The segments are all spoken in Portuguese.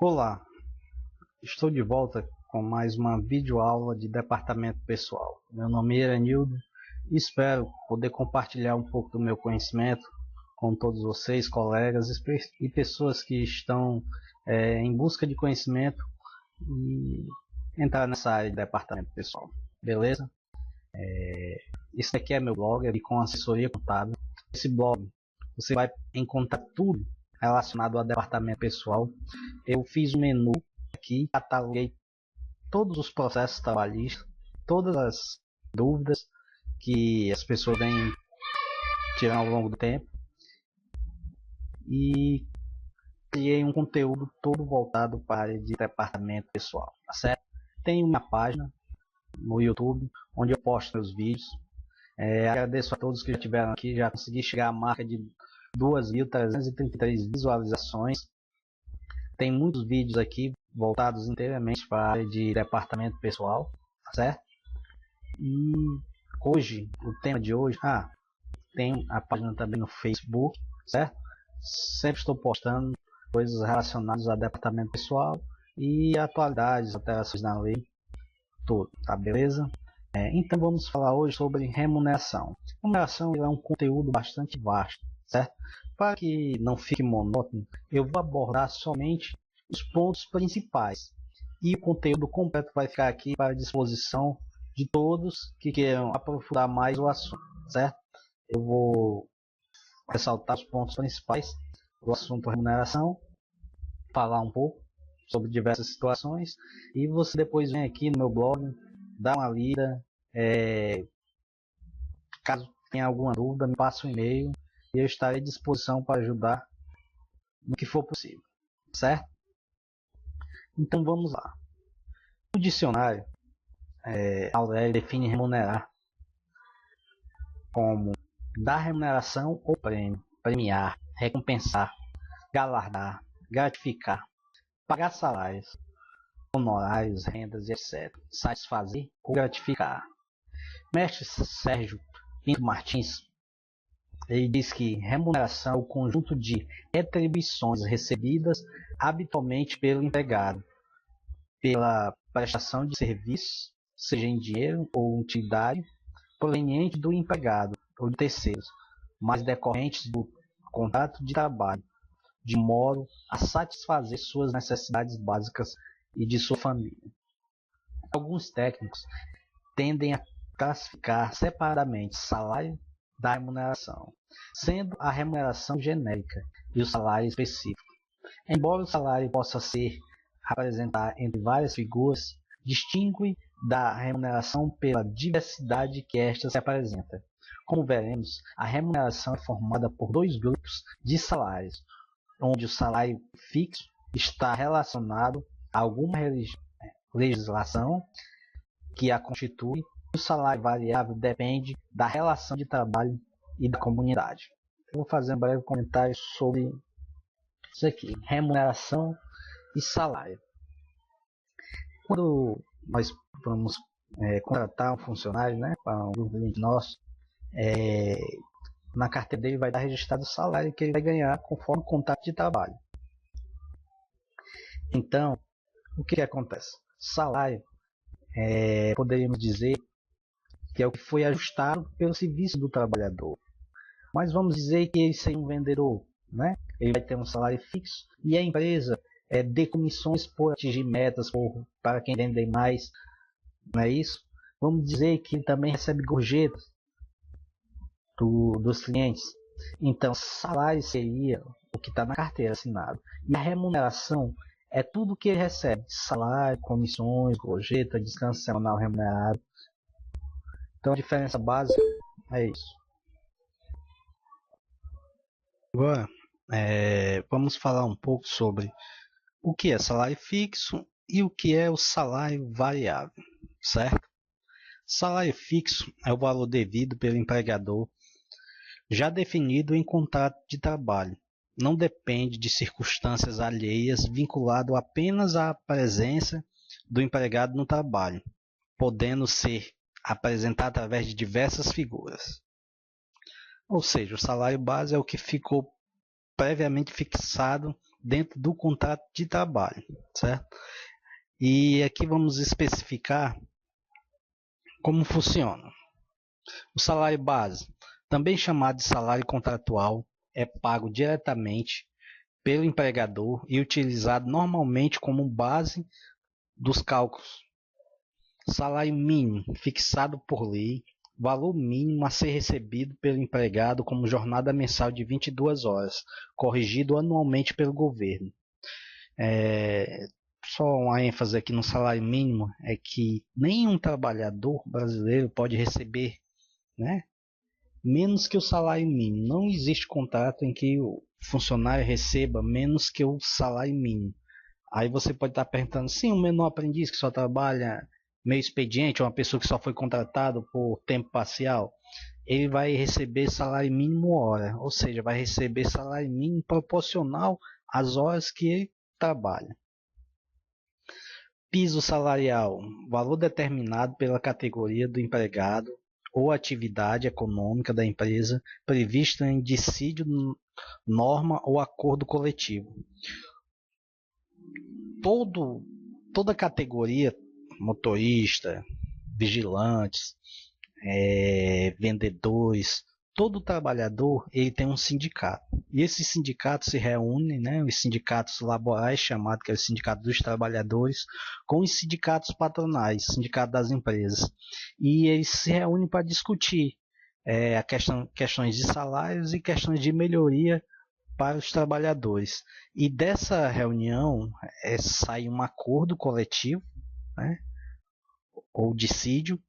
Olá, estou de volta com mais uma videoaula de departamento pessoal. Meu nome é Eranildo e espero poder compartilhar um pouco do meu conhecimento com todos vocês, colegas e pessoas que estão em busca de conhecimento e entrar nessa área de departamento pessoal. Beleza? Esse aqui é meu blog com assessoria contábil. Esse blog você vai encontrar tudo relacionado ao departamento pessoal. Eu fiz um menu aqui, cataloguei todos os processos trabalhistas, todas as dúvidas que as pessoas vêm tirando ao longo do tempo e criei um conteúdo todo voltado para a área de departamento pessoal, tá certo? Tem uma página no YouTube onde eu posto meus vídeos. Agradeço a todos que já estiveram aqui, já consegui chegar à marca de 2.333 visualizações. Tem muitos vídeos aqui voltados inteiramente para a área de departamento pessoal, certo? E hoje, o tema de hoje, tem a página também no Facebook, certo? Sempre estou postando coisas relacionadas a departamento pessoal e atualidades, alterações na lei, tudo, tá beleza? Então vamos falar hoje sobre remuneração. Remuneração é um conteúdo bastante vasto, certo? Para que não fique monótono, eu vou abordar somente os pontos principais e o conteúdo completo vai ficar aqui para a disposição de todos que queiram aprofundar mais o assunto, certo? Eu vou ressaltar os pontos principais do assunto remuneração, falar um pouco sobre diversas situações e você depois vem aqui no meu blog, dá uma lida, caso tenha alguma dúvida me passa um e-mail e eu estarei à disposição para ajudar no que for possível, certo? Então vamos lá. No dicionário, Aurélio define remunerar como dar remuneração ou prêmio, premiar, recompensar, galardar, gratificar, pagar salários, honorários, rendas, etc. Satisfazer ou gratificar. Mestre Sérgio Pinto Martins, ele diz que remuneração é o conjunto de retribuições recebidas habitualmente pelo empregado pela prestação de serviço, seja em dinheiro ou utilidade, proveniente do empregado ou de terceiros, mas decorrentes do contrato de trabalho, de modo a satisfazer suas necessidades básicas e de sua família. Alguns técnicos tendem a classificar separadamente salário da remuneração, sendo a remuneração genérica e o salário específico. Embora o salário possa ser apresentar entre várias figuras, distingue da remuneração pela diversidade que esta se apresenta. Como veremos, a remuneração é formada por dois grupos de salários, onde o salário fixo está relacionado a alguma legislação que a constitui, e o salário variável depende da relação de trabalho e da comunidade. Eu vou fazer um breve comentário sobre isso aqui, remuneração e salário. Quando nós vamos contratar um funcionário, para um cliente nosso, na carteira dele vai estar registrado o salário que ele vai ganhar conforme o contrato de trabalho. Então, o que acontece? Salário, poderíamos dizer que é o que foi ajustado pelo serviço do trabalhador. Mas vamos dizer que ele seja um vendedor, ele vai ter um salário fixo e a empresa dê comissões por atingir metas, para quem vender mais, não é isso? Vamos dizer que ele também recebe gorjetas dos clientes. Então, salário seria o que está na carteira assinado. E a remuneração é tudo que ele recebe: salário, comissões, gorjeta, descanso semanal remunerado. Então, a diferença básica é isso. Agora, vamos falar um pouco sobre o que é salário fixo e o que é o salário variável, certo? Salário fixo é o valor devido pelo empregador, já definido em contrato de trabalho. Não depende de circunstâncias alheias, vinculado apenas à presença do empregado no trabalho, podendo ser apresentado através de diversas figuras. Ou seja, o salário base é o que ficou previamente fixado dentro do contrato de trabalho, certo? E aqui vamos especificar como funciona. O salário base, também chamado de salário contratual, é pago diretamente pelo empregador e utilizado normalmente como base dos cálculos. Salário mínimo, fixado por lei, valor mínimo a ser recebido pelo empregado como jornada mensal de 22 horas, corrigido anualmente pelo governo. Só uma ênfase aqui no salário mínimo é que nenhum trabalhador brasileiro pode receber, né, menos que o salário mínimo. Não existe contrato em que o funcionário receba menos que o salário mínimo. Aí você pode estar perguntando, sim, um menor aprendiz que só trabalha meio expediente, ou uma pessoa que só foi contratado por tempo parcial, ele vai receber salário mínimo hora, ou seja, vai receber salário mínimo proporcional às horas que ele trabalha. Piso salarial, valor determinado pela categoria do empregado ou atividade econômica da empresa, previsto em dissídio, norma ou acordo coletivo. Toda categoria, motorista, vigilantes, vendedores, todo trabalhador ele tem um sindicato. E esses sindicatos se reúnem, né, os sindicatos laborais, chamados que é o sindicato dos trabalhadores, com os sindicatos patronais, sindicato das empresas. E eles se reúnem para discutir questões de salários e questões de melhoria para os trabalhadores. E dessa reunião sai um acordo coletivo, né, ou dissídio,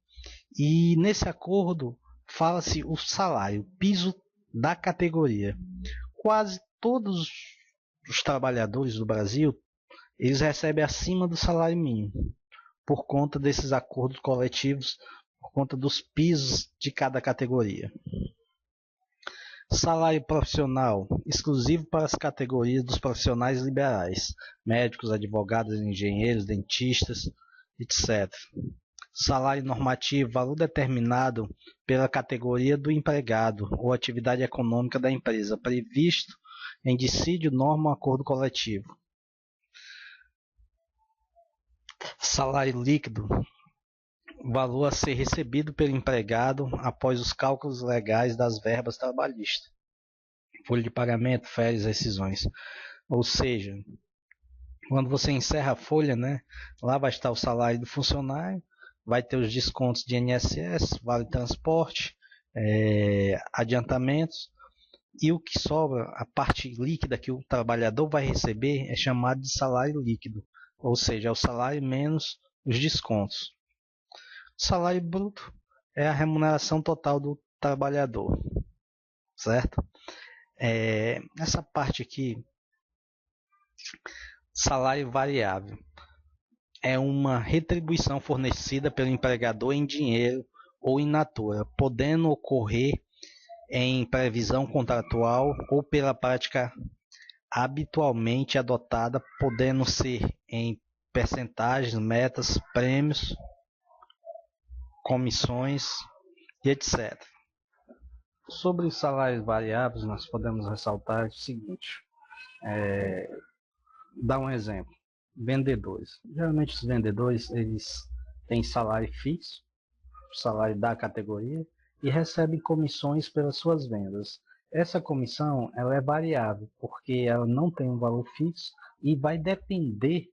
e nesse acordo fala-se o salário, o piso da categoria. Quase todos os trabalhadores do Brasil eles recebem acima do salário mínimo, por conta desses acordos coletivos, por conta dos pisos de cada categoria. Salário profissional, exclusivo para as categorias dos profissionais liberais, médicos, advogados, engenheiros, dentistas, etc. Salário normativo, valor determinado pela categoria do empregado ou atividade econômica da empresa, previsto em dissídio, norma ou acordo coletivo. Salário líquido, valor a ser recebido pelo empregado após os cálculos legais das verbas trabalhistas, folha de pagamento, férias, rescisões. Ou seja, quando você encerra a folha, né, lá vai estar o salário do funcionário, vai ter os descontos de INSS, vale transporte, adiantamentos, e o que sobra, a parte líquida que o trabalhador vai receber é chamado de salário líquido, ou seja, é o salário menos os descontos. O salário bruto é a remuneração total do trabalhador, certo? Essa parte aqui, salário variável, é uma retribuição fornecida pelo empregador em dinheiro ou in natura, podendo ocorrer em previsão contratual ou pela prática habitualmente adotada, podendo ser em percentagens, metas, prêmios, comissões e etc. Sobre os salários variáveis, nós podemos ressaltar o seguinte, dar um exemplo. Vendedores. Geralmente os vendedores eles têm salário fixo, salário da categoria, e recebem comissões pelas suas vendas. Essa comissão ela é variável, porque ela não tem um valor fixo e vai depender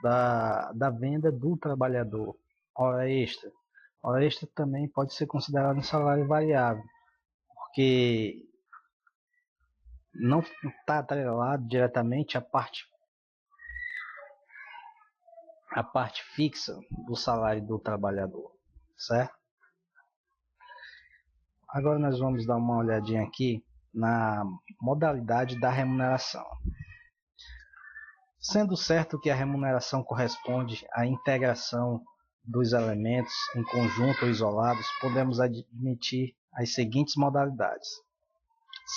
da venda do trabalhador. Hora extra. Hora extra também pode ser considerado um salário variável, porque não está atrelado diretamente à parte fixa do salário do trabalhador, certo? Agora nós vamos dar uma olhadinha aqui na modalidade da remuneração. Sendo certo que a remuneração corresponde à integração dos elementos em conjunto ou isolados, podemos admitir as seguintes modalidades.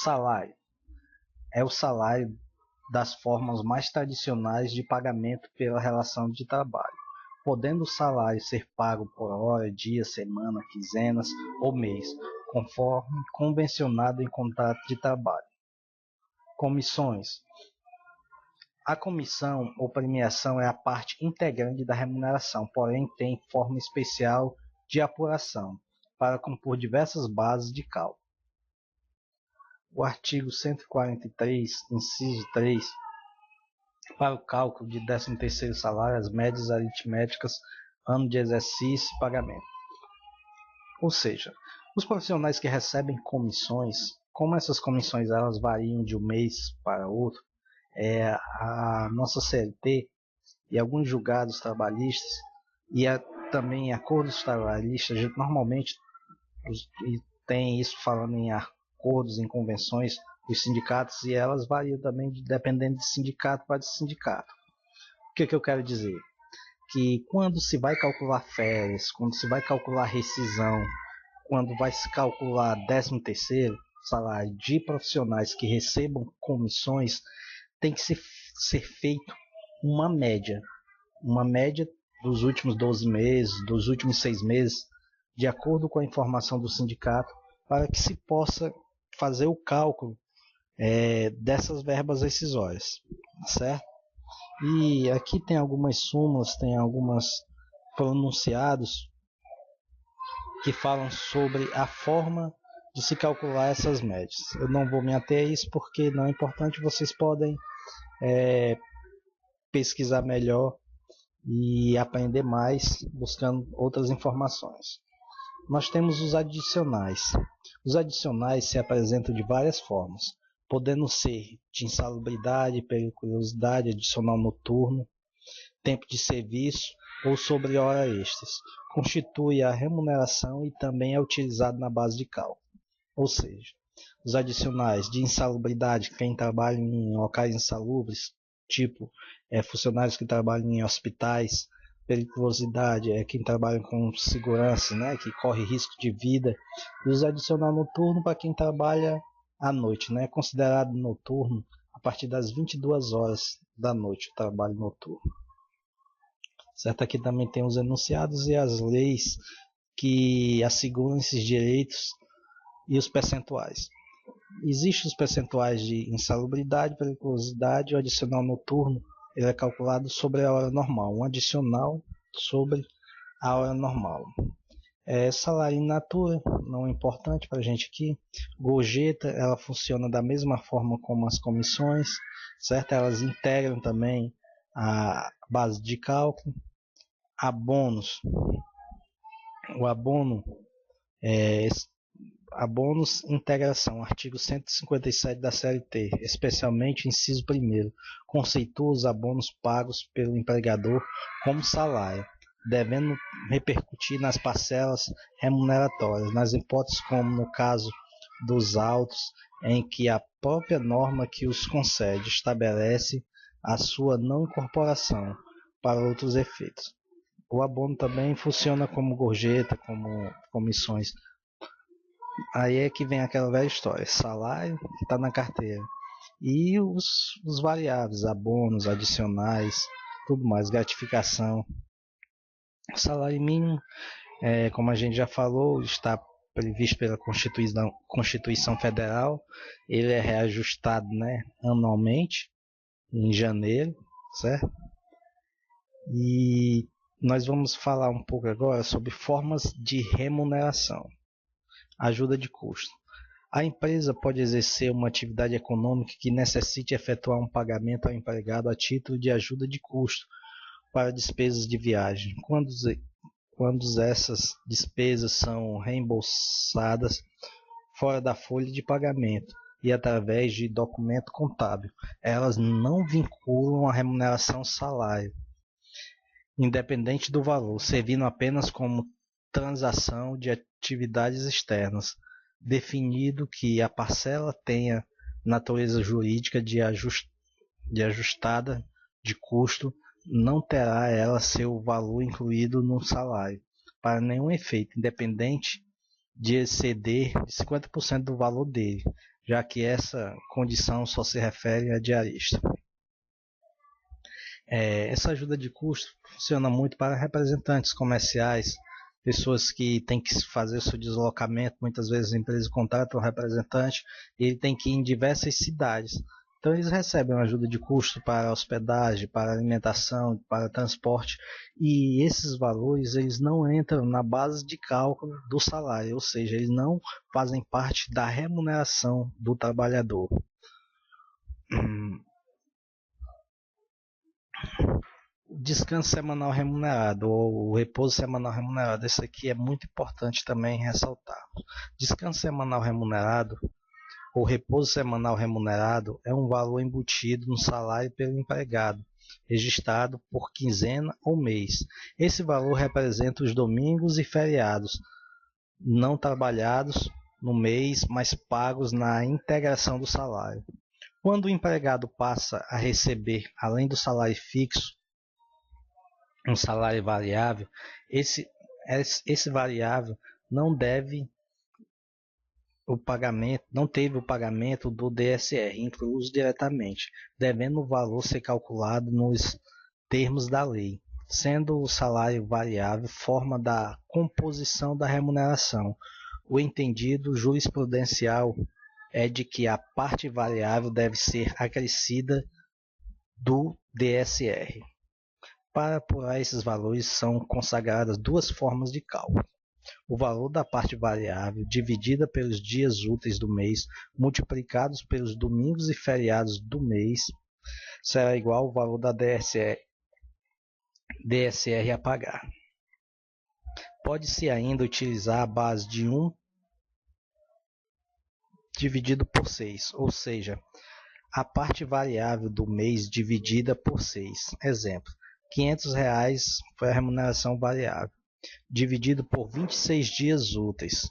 Salário é o salário das formas mais tradicionais de pagamento pela relação de trabalho, podendo o salário ser pago por hora, dia, semana, quinzenas ou mês, conforme convencionado em contrato de trabalho. Comissões A comissão ou premiação é a parte integrante da remuneração, porém tem forma especial de apuração, para compor diversas bases de cálculo. O artigo 143, inciso 3, para o cálculo de 13º salário, as médias aritméticas, ano de exercício e pagamento. Ou seja, os profissionais que recebem comissões, como essas comissões elas variam de um mês para outro, a nossa CLT e alguns julgados trabalhistas também acordos trabalhistas, a gente normalmente tem isso falando em acordos, em convenções dos sindicatos, e elas variam também dependendo de sindicato para sindicato. O que eu quero dizer? Que quando se vai calcular férias, quando se vai calcular rescisão, quando vai se calcular 13º salário de profissionais que recebam comissões, tem que ser feito uma média dos últimos 12 meses, dos últimos 6 meses, de acordo com a informação do sindicato, para que se possa fazer o cálculo dessas verbas rescisórias, certo? E aqui tem algumas súmulas, tem algumas pronunciados que falam sobre a forma de se calcular essas médias. Eu não vou me ater a isso porque não é importante, vocês podem pesquisar melhor e aprender mais buscando outras informações. Nós temos os adicionais. Os adicionais se apresentam de várias formas, podendo ser de insalubridade, periculosidade, adicional noturno, tempo de serviço ou sobre hora extras. Constitui a remuneração e também é utilizado na base de cálculo. Ou seja, os adicionais de insalubridade, quem trabalha em locais insalubres, tipo funcionários que trabalham em hospitais. Periculosidade é quem trabalha com segurança, né, que corre risco de vida. E os adicional noturno para quem trabalha à noite, né, considerado noturno a partir das 22 horas da noite, o trabalho noturno. Certo? Aqui também tem os enunciados e as leis que asseguram esses direitos e os percentuais. Existem os percentuais de insalubridade, periculosidade. O adicional noturno ele é calculado sobre a hora normal, um adicional sobre a hora normal. Salário in natura, não é importante para a gente aqui. Gorjeta, ela funciona da mesma forma como as comissões, certo? Elas integram também a base de cálculo. Abonos, o abono Abonos integração, artigo 157 da CLT, especialmente inciso 1º, conceitua os abonos pagos pelo empregador como salário, devendo repercutir nas parcelas remuneratórias, nas hipóteses como no caso dos autos, em que a própria norma que os concede estabelece a sua não incorporação para outros efeitos. O abono também funciona como gorjeta, como comissões. Aí é que vem aquela velha história, salário que está na carteira. E os variáveis, abonos, adicionais, tudo mais, gratificação. O salário mínimo, como a gente já falou, está previsto pela Constituição Federal. Ele é reajustado, né, anualmente, em janeiro, certo? E nós vamos falar um pouco agora sobre formas de remuneração. Ajuda de custo. A empresa pode exercer uma atividade econômica que necessite efetuar um pagamento ao empregado a título de ajuda de custo para despesas de viagem, quando essas despesas são reembolsadas fora da folha de pagamento e através de documento contábil. Elas não vinculam a remuneração salário, independente do valor, servindo apenas como transação de atividades externas, definido que a parcela tenha natureza jurídica de ajustada de custo, não terá ela seu valor incluído no salário, para nenhum efeito, independente de exceder de 50% do valor dele, já que essa condição só se refere a diarista. Essa ajuda de custo funciona muito para representantes comerciais, pessoas que têm que fazer o seu deslocamento. Muitas vezes a empresa contrata um representante e ele tem que ir em diversas cidades Então eles recebem uma ajuda de custo para hospedagem, para alimentação, para transporte, e esses valores eles não entram na base de cálculo do salário, ou seja, eles não fazem parte da remuneração do trabalhador. Descanso semanal remunerado ou repouso semanal remunerado, isso aqui é muito importante também ressaltar. Descanso semanal remunerado ou repouso semanal remunerado é um valor embutido no salário pelo empregado, registrado por quinzena ou mês. Esse valor representa os domingos e feriados não trabalhados no mês, mas pagos na integração do salário. Quando o empregado passa a receber, além do salário fixo, um salário variável, esse variável não teve o pagamento do DSR incluso diretamente, devendo o valor ser calculado nos termos da lei, sendo o salário variável forma da composição da remuneração. O entendido jurisprudencial é de que a parte variável deve ser acrescida do DSR. Para apurar esses valores são consagradas duas formas de cálculo. O valor da parte variável dividida pelos dias úteis do mês multiplicados pelos domingos e feriados do mês será igual ao valor da DSR a pagar. Pode-se ainda utilizar a base de 1 dividido por 6, ou seja, a parte variável do mês dividida por 6. Exemplo, R$500 foi a remuneração variável, dividido por 26 dias úteis,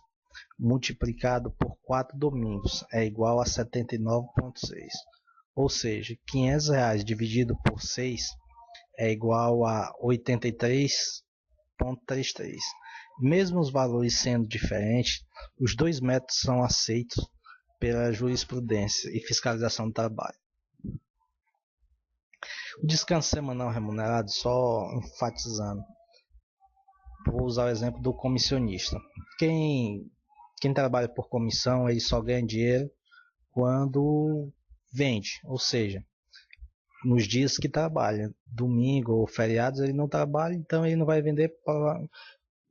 multiplicado por 4 domingos, é igual a 79,6. Ou seja, R$500 dividido por 6 é igual a 83,33. Mesmo os valores sendo diferentes, os dois métodos são aceitos pela jurisprudência e fiscalização do trabalho. O descanso semanal remunerado, só enfatizando, vou usar o exemplo do comissionista. Quem trabalha por comissão, ele só ganha dinheiro quando vende, ou seja, nos dias que trabalha. Domingo ou feriados ele não trabalha, então ele não vai vender,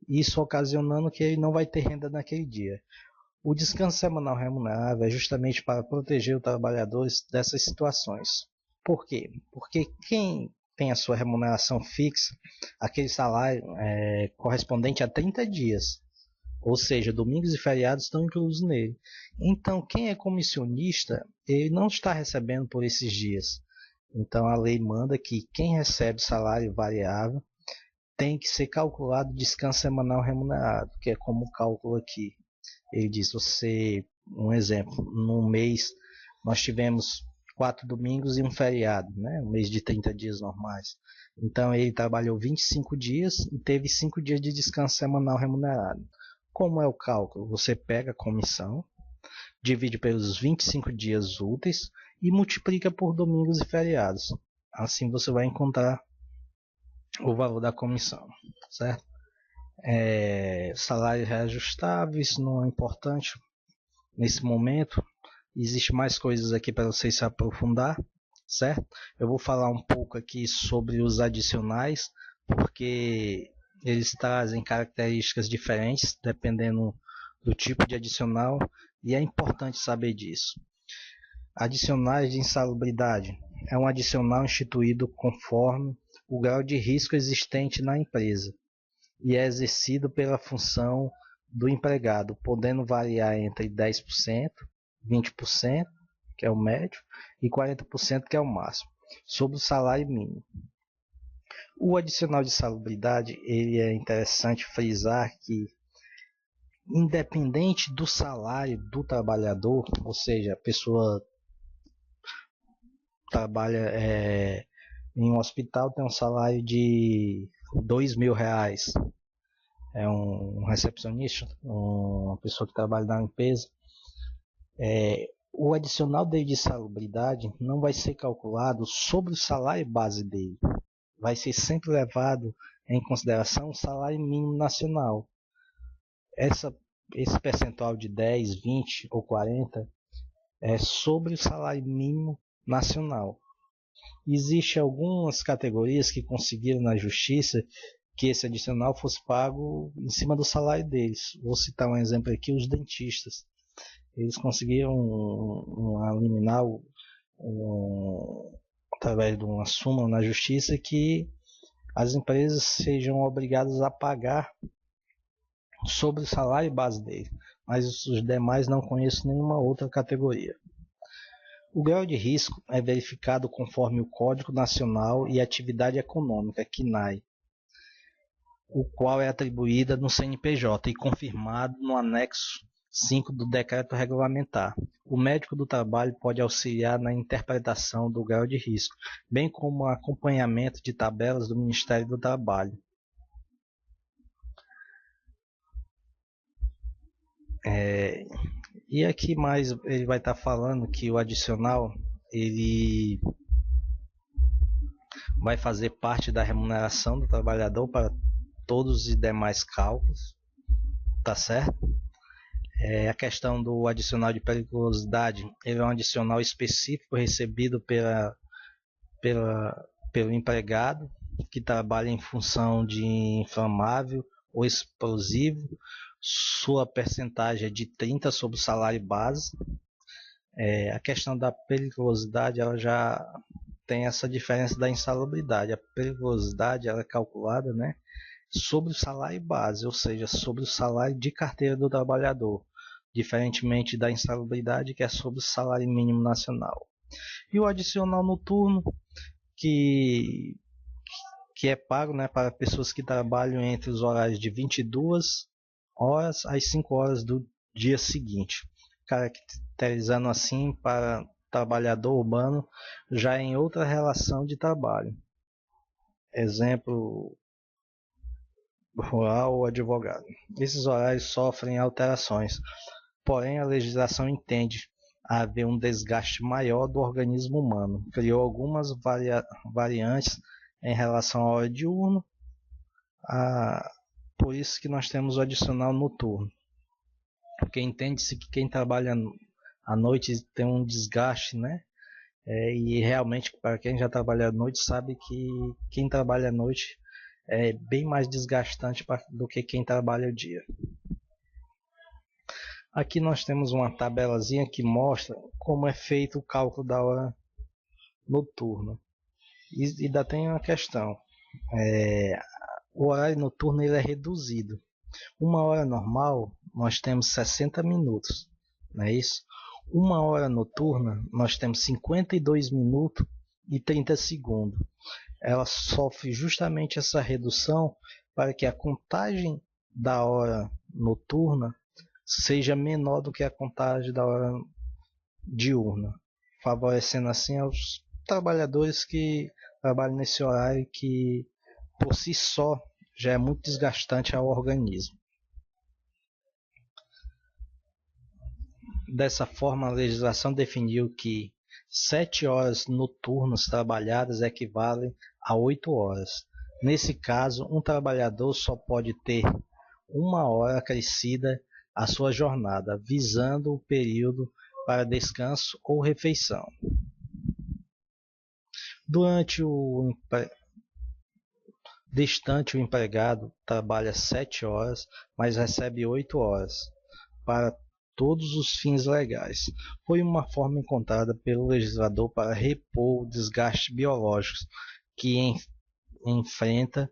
isso ocasionando que ele não vai ter renda naquele dia. O descanso semanal remunerado é justamente para proteger os trabalhadores dessas situações. Por quê? Porque quem tem a sua remuneração fixa, aquele salário correspondente a 30 dias, ou seja, domingos e feriados estão inclusos nele. Então, quem é comissionista, ele não está recebendo por esses dias. Então, a lei manda que quem recebe salário variável tem que ser calculado descanso semanal remunerado, que é como o cálculo aqui. Ele diz, um exemplo, no mês nós tivemos 4 domingos e um feriado, né? Um mês de 30 dias normais. Então ele trabalhou 25 dias e teve 5 dias de descanso semanal remunerado. Como é o cálculo? Você pega a comissão, divide pelos 25 dias úteis e multiplica por domingos e feriados. Assim você vai encontrar o valor da comissão, certo? Salário reajustável, isso não é importante nesse momento. Existem mais coisas aqui para vocês se aprofundar, certo? Eu vou falar um pouco aqui sobre os adicionais, porque eles trazem características diferentes dependendo do tipo de adicional e é importante saber disso. Adicionais de insalubridade é um adicional instituído conforme o grau de risco existente na empresa e é exercido pela função do empregado, podendo variar entre 10%, 20%, que é o médio, e 40%, que é o máximo, sobre o salário mínimo. O adicional de salubridade, ele é interessante frisar que, independente do salário do trabalhador, ou seja, a pessoa trabalha em um hospital, tem um salário de R$2.000, é um recepcionista, uma pessoa que trabalha na limpeza, o adicional dele de salubridade não vai ser calculado sobre o salário base dele, vai ser sempre levado em consideração o salário mínimo nacional. Esse percentual de 10, 20 ou 40 é sobre o salário mínimo nacional. Existem algumas categorias que conseguiram na justiça que esse adicional fosse pago em cima do salário deles. Vou citar um exemplo aqui, os dentistas. Eles conseguiram eliminar através de uma súmula na justiça que as empresas sejam obrigadas a pagar sobre o salário base dele, mas os demais não conheço nenhuma outra categoria. O grau de risco é verificado conforme o Código Nacional e Atividade Econômica, CNAE, o qual é atribuída no CNPJ e confirmado no anexo 5 do Decreto Regulamentar. O médico do trabalho pode auxiliar na interpretação do grau de risco, bem como acompanhamento de tabelas do Ministério do Trabalho. E aqui mais ele vai estar falando que o adicional ele vai fazer parte da remuneração do trabalhador para todos os demais cálculos, tá certo? A questão do adicional de periculosidade, ele é um adicional específico recebido pelo empregado que trabalha em função de inflamável ou explosivo. Sua percentagem é de 30 sobre o salário base. A questão da periculosidade, ela já tem essa diferença da insalubridade. A periculosidade ela é calculada, né, sobre o salário base, ou seja, sobre o salário de carteira do trabalhador, diferentemente da insalubridade, que é sobre o salário mínimo nacional. E o adicional noturno, que é pago, né, para pessoas que trabalham entre os horários de 22 horas às 5 horas do dia seguinte, caracterizando assim para trabalhador urbano já em outra relação de trabalho. Exemplo, rural ou advogado. Esses horários sofrem alterações, porém a legislação entende haver um desgaste maior do organismo humano. Criou algumas variantes em relação à hora diurna, por isso que nós temos o adicional noturno. Porque entende-se que quem trabalha à noite tem um desgaste, né? E realmente, para quem já trabalha à noite, sabe que quem trabalha à noite é bem mais desgastante do que quem trabalha ao dia. Aqui nós temos uma tabelazinha que mostra como é feito o cálculo da hora noturna. E ainda tem uma questão. O horário noturno ele é reduzido. Uma hora normal, nós temos 60 minutos, não é isso? Uma hora noturna, nós temos 52 minutos e 30 segundos. Ela sofre justamente essa redução para que a contagem da hora noturna seja menor do que a contagem da hora diurna, favorecendo assim aos trabalhadores que trabalham nesse horário que por si só já é muito desgastante ao organismo. Dessa forma, a legislação definiu que 7 horas noturnas trabalhadas equivalem a 8 horas. Nesse caso, um trabalhador só pode ter 1 hora acrescida à sua jornada, visando o período para descanso ou refeição. O empregado trabalha 7 horas, mas recebe 8 horas para todos os fins legais. Foi uma forma encontrada pelo legislador para repor o desgaste biológico que enfrenta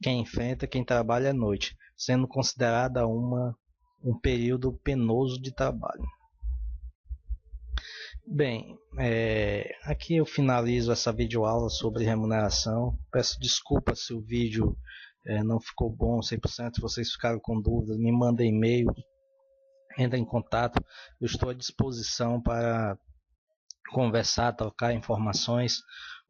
quem trabalha à noite, sendo considerada um período penoso de trabalho. Bem, aqui eu finalizo essa videoaula sobre remuneração. Peço desculpas se o vídeo não ficou bom 100%, se vocês ficaram com dúvidas, me mandem e-mail, entre em contato, eu estou à disposição para conversar, trocar informações.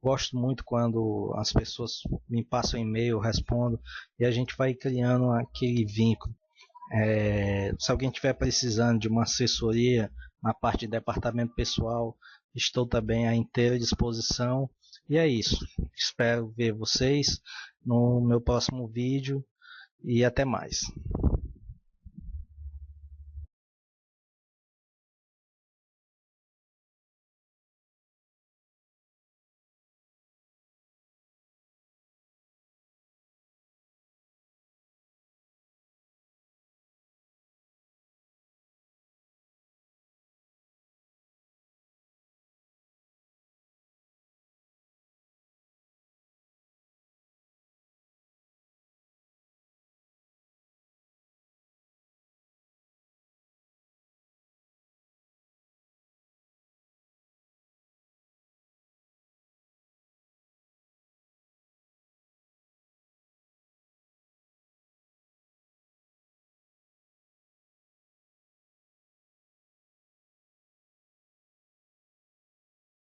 Gosto muito quando as pessoas me passam e-mail, eu respondo e a gente vai criando aquele vínculo. Se alguém estiver precisando de uma assessoria na parte de departamento pessoal, estou também à inteira disposição. E é isso. Espero ver vocês no meu próximo vídeo e até mais.